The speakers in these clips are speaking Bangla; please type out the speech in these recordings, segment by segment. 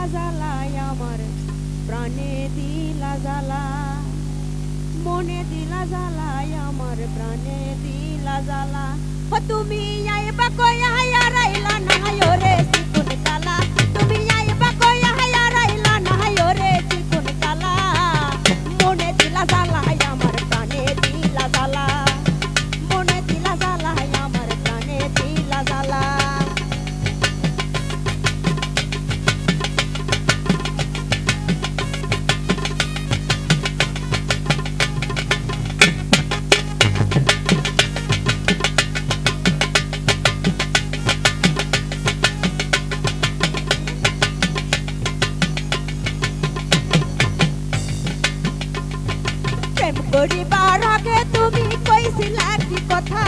দিলা জ্বালায় আমার প্রাণে দিলা জ্বালা, মনে দিলা জ্বালায় আমার প্রাণে দিলা জ্বালা। ও তুমি আইবা কইয়া হারাইলা না ওরে চিকুন কালা, তুমি আইবা কইয়া হারাইলা না ওরে চিকুন কালা, মনে দিলা জ্বালায় আমার প্রাণে দিলা জ্বালা, মনে দিলা জ্বালায় আমার প্রাণে দিলা জ্বালা। প্রেম করিবার আগে তুমি কইছিলা কি কথা,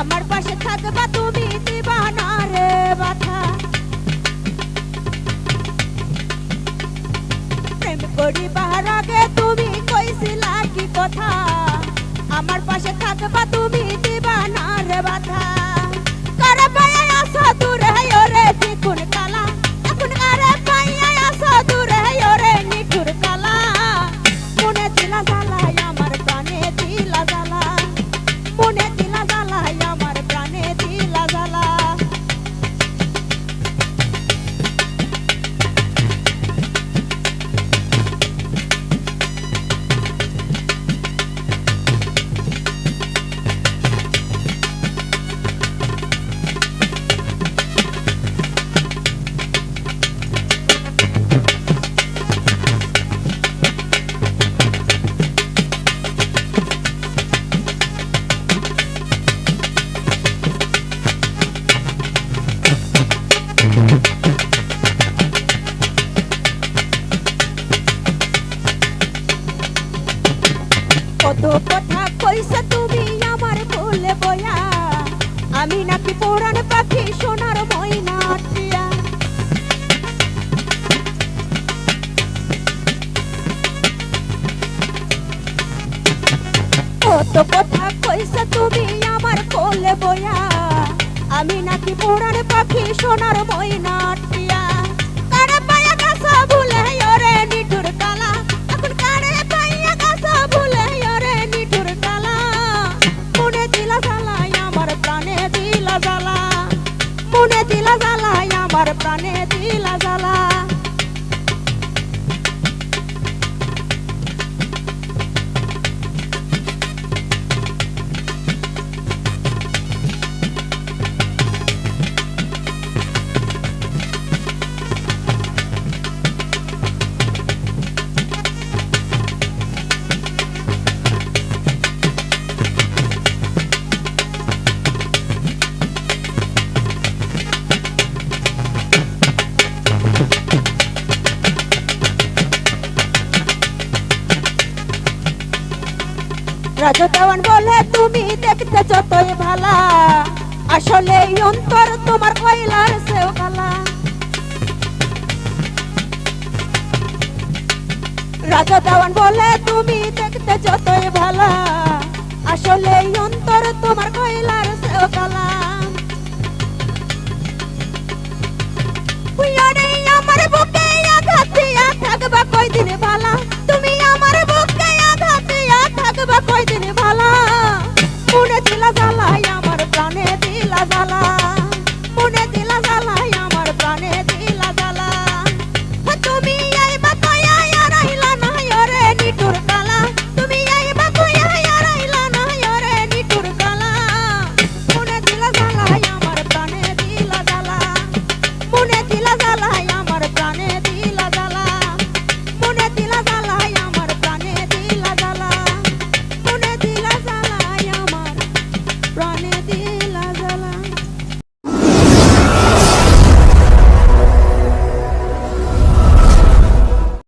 আমার পাশে থাকবা তুমি দিবা না রে বাধা। প্রেম করিবার আগে তুমি কইছিলা কি কথা, আমার পাশে থাকবা তুমি দিবা না রে বাধা। কারে পাইয়া আসো দূরে ওরে চিকুন কালা, এখন কারে পাইয়া আসো দূরে ওরে নিঠুর কালা, মনে দিলা জ্বালায় আমার প্রাণে দিলা জ্বালা, মনে দিলা জ্বালায় আমার প্রাণে দিলা জ্বালা। কত কথা কইছে তুমি আমার ভুলে বয়া, আমি নাকি পুরান পাখি সোনার ময়না টিয়া। কত কথা কইছে তুমি আমার কোলে বয়া, আমি নাকি পুরান পাখি সোনার ময়না টিয়া। কারে পায়া গাছা ভুলে ওরে নিঠুর কালা, এখন কারে পাইয়া গাছা ভুলে ওরে নিঠুর কালা, মনে দিলা জ্বালায় আমার প্রাণে দিলা জ্বালা, মনে দিলা জ্বালায় আমার প্রাণে দিলা জ্বালা। রাজা দেওয়ান বলে তুমি দেখতে যতই ভালা, আসলে এই অন্তর তোমার কয়লার সেও কালা। রাজা দেওয়ান বলে তুমি দেখতে যতই ভালা, আসলে এই অন্তর তোমার কয়লার সেও কালা। আমার বুকে আঘাত দিয়া থাকবা কয়দিন ভালা, তুমি আমার বুকে আঘাত দিয়া থাকবা কয়দিন ভালা, মনে দিলা জ্বালায় আমার প্রাণে দিলা জ্বালা।